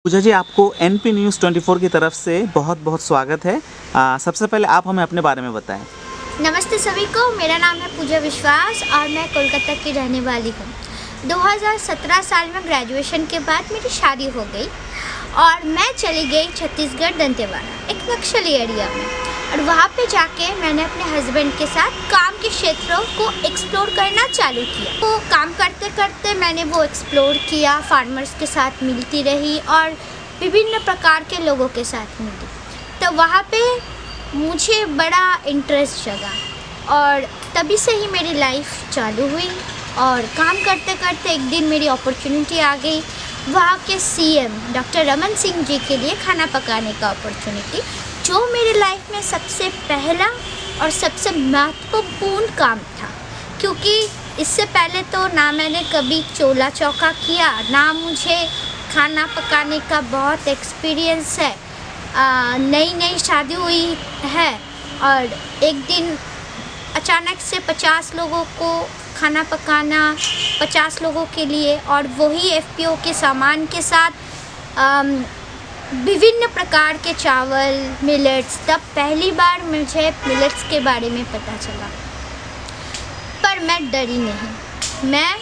पूजा जी, आपको NP news 24 की तरफ से बहुत बहुत स्वागत है। सबसे पहले आप हमें अपने बारे में बताएं। नमस्ते सभी को, मेरा नाम है पूजा विश्वास और मैं कोलकाता की रहने वाली हूँ। 2017 साल में ग्रेजुएशन के बाद मेरी शादी हो गई और मैं चली गई छत्तीसगढ़ दंतेवाड़ा, एक नक्सली एरिया में। और वहाँ पे जाके मैंने अपने हस्बैंड के साथ काम के क्षेत्रों को एक्सप्लोर करना चालू किया। तो काम करते करते मैंने वो एक्सप्लोर किया, फार्मर्स के साथ मिलती रही और विभिन्न प्रकार के लोगों के साथ मिली। तो वहाँ पे मुझे बड़ा इंटरेस्ट जगा और तभी से ही मेरी लाइफ चालू हुई। और काम करते करते एक दिन मेरी अपॉर्चुनिटी आ गई, वहाँ के सीएम डॉक्टर रमन सिंह जी के लिए खाना पकाने का अपॉर्चुनिटी, जो मेरी लाइफ में सबसे पहला और सबसे महत्वपूर्ण काम था। क्योंकि इससे पहले तो ना मैंने कभी चूल्हा चौका किया, ना मुझे खाना पकाने का बहुत एक्सपीरियंस है। नई नई शादी हुई है और एक दिन अचानक से 50 लोगों को खाना पकाना, 50 लोगों के लिए, और वही एफपीओ के सामान के साथ विभिन्न प्रकार के चावल, मिलेट्स। तब पहली बार मुझे मिलेट्स के बारे में पता चला। पर मैं डरी नहीं, मैं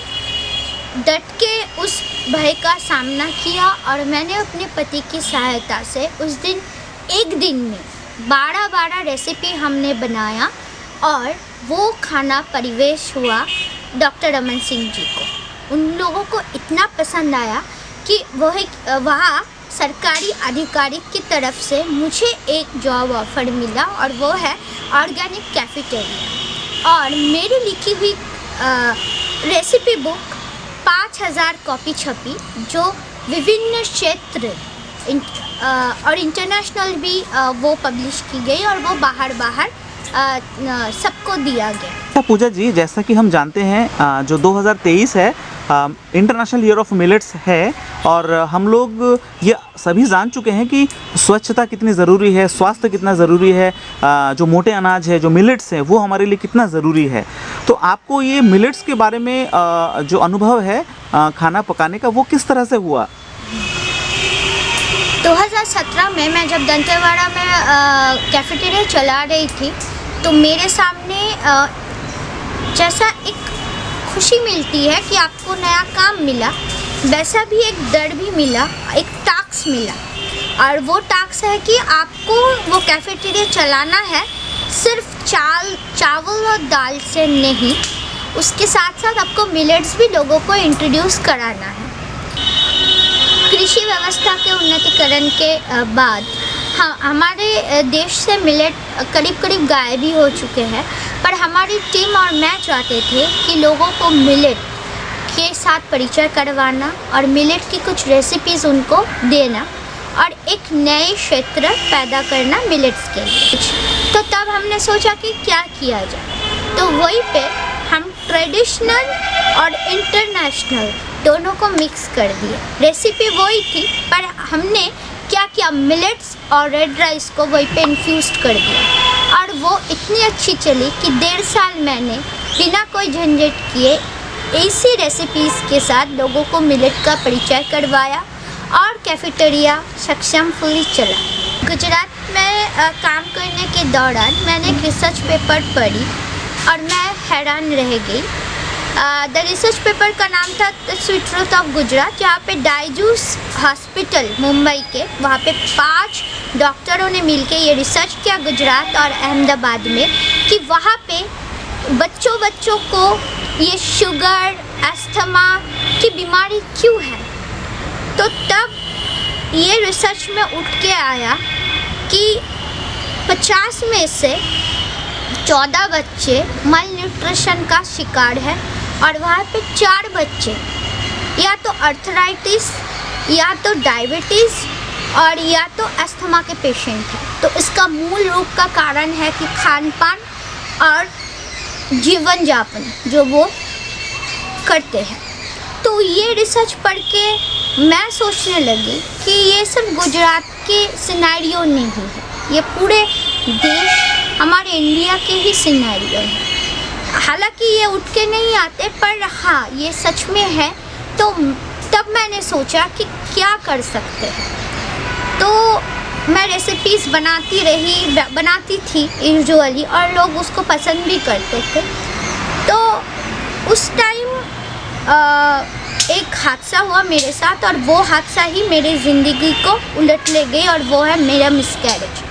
डट के उस भय का सामना किया और मैंने अपने पति की सहायता से उस दिन एक दिन में 12 रेसिपी हमने बनाया और वो खाना परिवेश हुआ डॉक्टर रमन सिंह जी को। उन लोगों को इतना पसंद आया कि वहाँ सरकारी आधिकारिक की तरफ से मुझे एक जॉब ऑफर मिला और वो है ऑर्गेनिक कैफेटेरिया। और मेरी लिखी हुई रेसिपी बुक 5000 कॉपी छपी, जो विभिन्न क्षेत्र और इंटरनेशनल भी वो पब्लिश की गई और वो बाहर सबको दिया गया। पूजा जी, जैसा कि हम जानते हैं जो 2023 है इंटरनेशनल ईयर ऑफ मिलेट्स है और हम लोग ये सभी जान चुके हैं कि स्वच्छता कितनी ज़रूरी है, स्वास्थ्य कितना ज़रूरी है, जो मोटे अनाज है, जो मिलेट्स है, वो हमारे लिए कितना ज़रूरी है। तो आपको ये मिलेट्स के बारे में जो अनुभव है खाना पकाने का, वो किस तरह से हुआ? 2017 में मैं जब दंतेवाड़ा में कैफेटेरिया चला रही थी तो मेरे सामने जैसा एक खुशी मिलती है कि आपको नया काम मिला, वैसा भी एक डर भी मिला, एक टास्क मिला। और वो टास्क है कि आपको वो कैफेटेरिया चलाना है सिर्फ चावल और दाल से नहीं, उसके साथ साथ आपको मिलेट्स भी लोगों को इंट्रोड्यूस कराना है। कृषि व्यवस्था के उन्नतीकरण के बाद हमारे देश से मिलेट करीब गायब ही हो चुके हैं, पर हमारी टीम और मैं चाहते थे कि लोगों को मिलेट के साथ परिचय करवाना और मिलेट की कुछ रेसिपीज़ उनको देना और एक नए क्षेत्र पैदा करना मिलेट्स के लिए। तो तब हमने सोचा कि क्या किया जाए, तो वहीं पे हम ट्रेडिशनल और इंटरनेशनल दोनों को मिक्स कर दिए। रेसिपी वही थी, पर हमने क्या किया, मिलेट्स और रेड राइस को वहीं पे इन्फ्यूज़ कर दिया और वो इतनी अच्छी चली कि 1.5 साल मैंने बिना कोई झंझट किए ऐसी रेसिपीज़ के साथ लोगों को मिलेट का परिचय करवाया और कैफेटेरिया सक्सेसफुली चला। गुजरात में काम करने के दौरान मैंने एक रिसर्च पेपर पढ़ी और मैं हैरान रह गई। द रिसर्च पेपर का नाम था the sweet truth of Gujarat, जहाँ पे डाइजूस हॉस्पिटल मुंबई के, वहाँ पे 5 डॉक्टरों ने मिलके ये रिसर्च किया गुजरात और अहमदाबाद में कि वहाँ पे बच्चों को ये शुगर, अस्थमा की बीमारी क्यों है। तो तब ये रिसर्च में उठ के आया कि 50 में से 14 बच्चे मल न्यूट्रिशन का शिकार है और वहाँ पे 4 बच्चे या तो अर्थराइटिस या तो डायबिटीज़ और या तो अस्थमा के पेशेंट हैं। तो इसका मूल रूप का कारण है कि खान पान और जीवन यापन जो वो करते हैं। तो ये रिसर्च पढ़ के मैं सोचने लगी कि ये सिर्फ गुजरात के सिनेरियो नहीं है, ये पूरे देश हमारे इंडिया के ही सिनेरियो हैं। हालांकि ये उठ के नहीं आते, पर हाँ ये सच में है। तो तब तब मैंने सोचा कि क्या कर सकते हैं। तो मैं रेसिपीज़ बनाती थी यूजुअली, और लोग उसको पसंद भी करते थे। तो उस टाइम एक हादसा हुआ मेरे साथ, और वो हादसा ही मेरी ज़िंदगी को उलट ले गई, और वो है मेरा मिसकैरेज।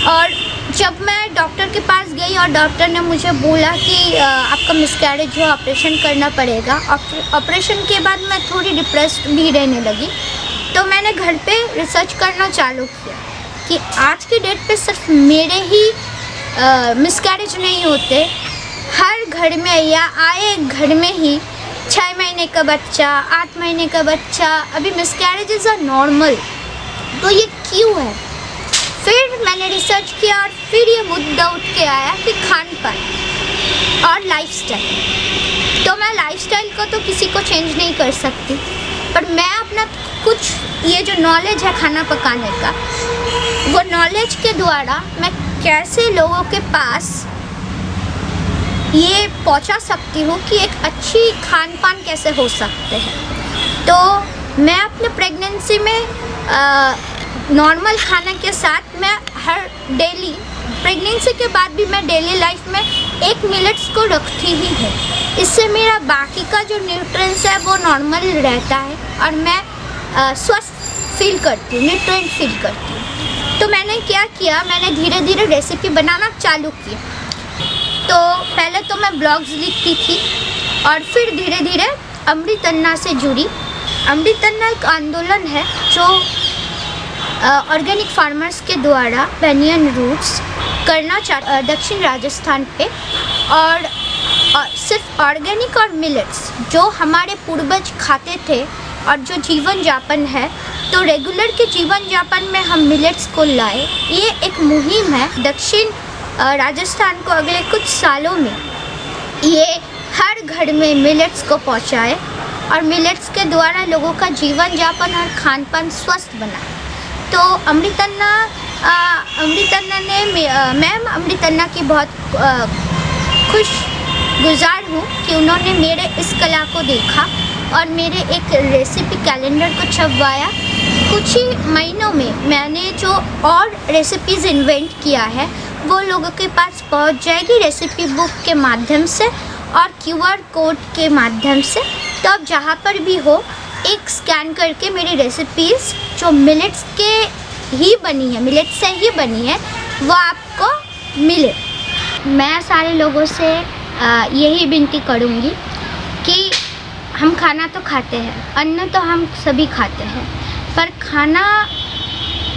और जब मैं डॉक्टर के पास गई और डॉक्टर ने मुझे बोला कि आपका मिसकैरेज है, ऑपरेशन करना पड़ेगा। ऑपरेशन के बाद मैं थोड़ी डिप्रेस्ड भी रहने लगी। तो मैंने घर पे रिसर्च करना चालू किया कि आज की डेट पे सिर्फ मेरे ही मिसकैरेज नहीं होते, हर घर में या आए घर में ही 6 महीने का बच्चा, 8 महीने का बच्चा, अभी मिसकैरेजेस आर नॉर्मल। तो ये क्यों है? फिर मैंने रिसर्च किया और फिर ये मुद्दा उठ के आया कि खान पान और लाइफस्टाइल। तो मैं लाइफस्टाइल को तो किसी को चेंज नहीं कर सकती, पर मैं अपना कुछ ये जो नॉलेज है खाना पकाने का, वो नॉलेज के द्वारा मैं कैसे लोगों के पास ये पहुंचा सकती हूँ कि एक अच्छी खान पान कैसे हो सकते हैं। तो मैं अपने प्रेगनेंसी में नॉर्मल खाने के साथ मैं हर डेली, प्रेगनेंसी के बाद भी मैं डेली लाइफ में एक मिलेट्स को रखती ही हूँ। इससे मेरा बाकी का जो न्यूट्रिएंट्स है वो नॉर्मल रहता है, और मैं स्वस्थ फील करती हूँ, न्यूट्रिएंट फील करती हूँ। तो मैंने क्या किया, मैंने धीरे धीरे रेसिपी बनाना चालू किया। तो पहले तो मैं ब्लॉग्स लिखती थी, और फिर धीरे धीरे अमृत अन्ना से जुड़ी। अमृत अन्ना एक आंदोलन है जो ऑर्गेनिक फार्मर्स के द्वारा बनियन रूट्स करना दक्षिण राजस्थान पे, और सिर्फ ऑर्गेनिक और मिलेट्स जो हमारे पूर्वज खाते थे और जो जीवन यापन है, तो रेगुलर के जीवन यापन में हम मिलेट्स को लाए। ये एक मुहिम है दक्षिण राजस्थान को अगले कुछ सालों में ये हर घर में मिलेट्स को पहुंचाए, और मिलेट्स के द्वारा लोगों का जीवन यापन और खान पान स्वस्थ बना। तो अमृत अन्ना ने मैम अमृत अन्ना की बहुत खुशगुजार हूँ कि उन्होंने मेरे इस कला को देखा और मेरे एक रेसिपी कैलेंडर को छपवाया। कुछ ही महीनों में मैंने जो और रेसिपीज़ इन्वेंट किया है वो लोगों के पास पहुंच जाएगी रेसिपी बुक के माध्यम से और QR कोड के माध्यम से। तो आप जहाँ पर भी हो, एक स्कैन करके मेरी रेसिपीज़ जो मिलेट्स के ही बनी है, मिलेट से ही बनी है, वो आपको मिले। मैं सारे लोगों से यही विनती करूँगी कि हम खाना तो खाते हैं, अन्न तो हम सभी खाते हैं, पर खाना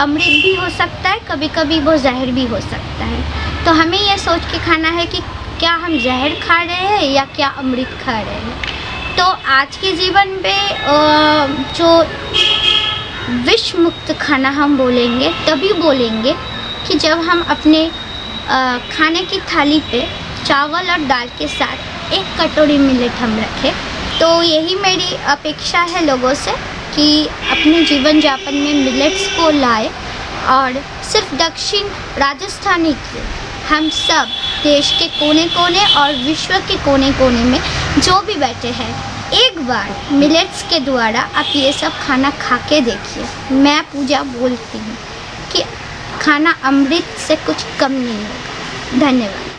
अमृत भी हो सकता है, कभी कभी वो जहर भी हो सकता है। तो हमें ये सोच के खाना है कि क्या हम जहर खा रहे हैं या क्या अमृत खा रहे हैं। तो आज के जीवन में जो विष मुक्त खाना हम बोलेंगे तभी बोलेंगे कि जब हम अपने खाने की थाली पे चावल और दाल के साथ एक कटोरी मिलेट हम रखें। तो यही मेरी अपेक्षा है लोगों से कि अपने जीवन यापन में मिलेट्स को लाए, और सिर्फ दक्षिण राजस्थान ही क्यों, हम सब देश के कोने कोने और विश्व के कोने कोने में जो भी बैठे हैं, एक बार मिलेट्स के द्वारा आप ये सब खाना खा के देखिए। मैं पूजा बोलती हूँ कि खाना अमृत से कुछ कम नहीं होगा। धन्यवाद।